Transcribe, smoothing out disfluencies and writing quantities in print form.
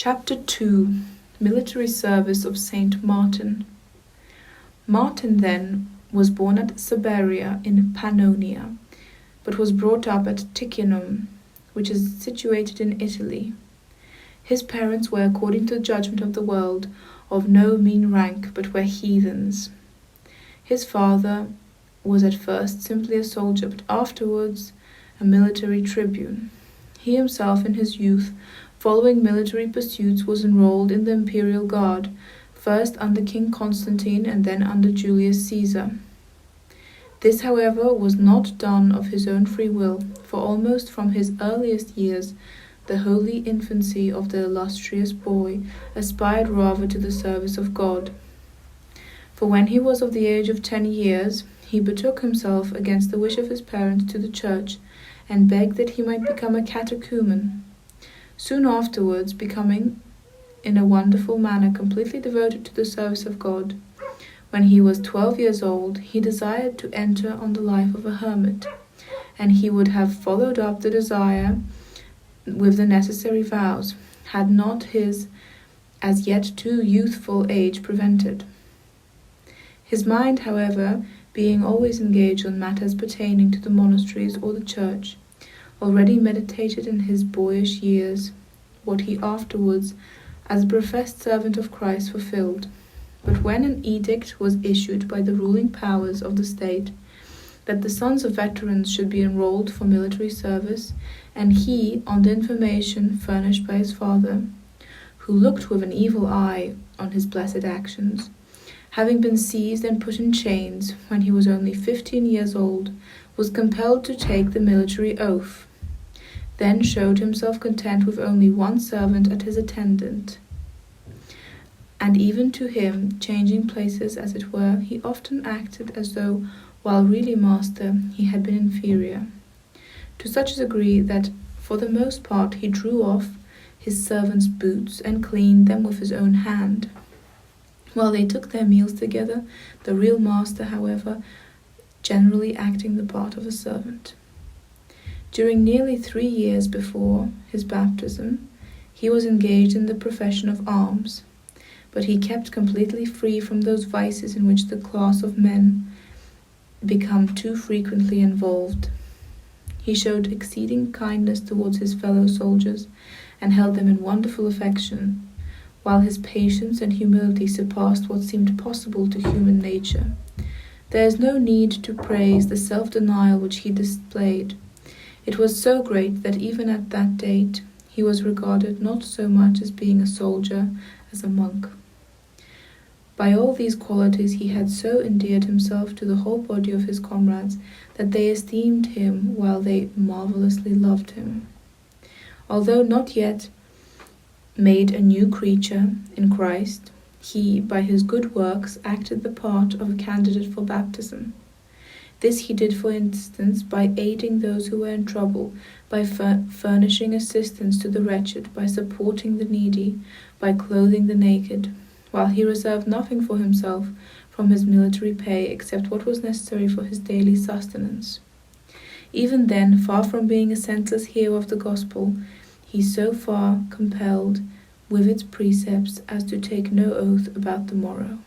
Chapter 2. Military Service of Saint Martin. Martin, then, was born at Sabaria in Pannonia, but was brought up at Ticinum, which is situated in Italy. His parents were, according to the judgment of the world, of no mean rank, but were heathens. His father was at first simply a soldier, but afterwards a military tribune. He himself, in his youth, following military pursuits, was enrolled in the imperial guard, first under King Constantine and then under Julius Caesar. This, however, was not done of his own free will, for almost from his earliest years the holy infancy of the illustrious boy aspired rather to the service of God. For when he was of the age of 10 years, he betook himself against the wish of his parents to the church, and begged that he might become a catechumen. Soon afterwards, becoming in a wonderful manner completely devoted to the service of God, when he was 12 years old, he desired to enter on the life of a hermit, and he would have followed up the desire with the necessary vows, had not his as yet too youthful age prevented. His mind, however, being always engaged on matters pertaining to the monasteries or the church, already meditated in his boyish years what he afterwards, as a professed servant of Christ, fulfilled. But when an edict was issued by the ruling powers of the state that the sons of veterans should be enrolled for military service, and he, on the information furnished by his father, who looked with an evil eye on his blessed actions, having been seized and put in chains when he was only 15 years old, was compelled to take the military oath, then showed himself content with only one servant as his attendant, and even to him, changing places as it were, he often acted as though, while really master, he had been inferior, to such a degree that for the most part he drew off his servants' boots and cleaned them with his own hand, while they took their meals together, the real master, however, generally acting the part of a servant. During nearly 3 years before his baptism, he was engaged in the profession of arms, but he kept completely free from those vices in which the class of men become too frequently involved. He showed exceeding kindness towards his fellow soldiers, and held them in wonderful affection, while his patience and humility surpassed what seemed possible to human nature. There is no need to praise the self-denial which he displayed. It was so great that even at that date he was regarded not so much as being a soldier as a monk. By all these qualities he had so endeared himself to the whole body of his comrades that they esteemed him while they marvelously loved him. Although not yet made a new creature in Christ, he, by his good works, acted the part of a candidate for baptism. This he did, for instance, by aiding those who were in trouble, by furnishing assistance to the wretched, by supporting the needy, by clothing the naked, while he reserved nothing for himself from his military pay except what was necessary for his daily sustenance. Even then, far from being a senseless hearer of the gospel, he so far compelled with its precepts as to take no oath about the morrow.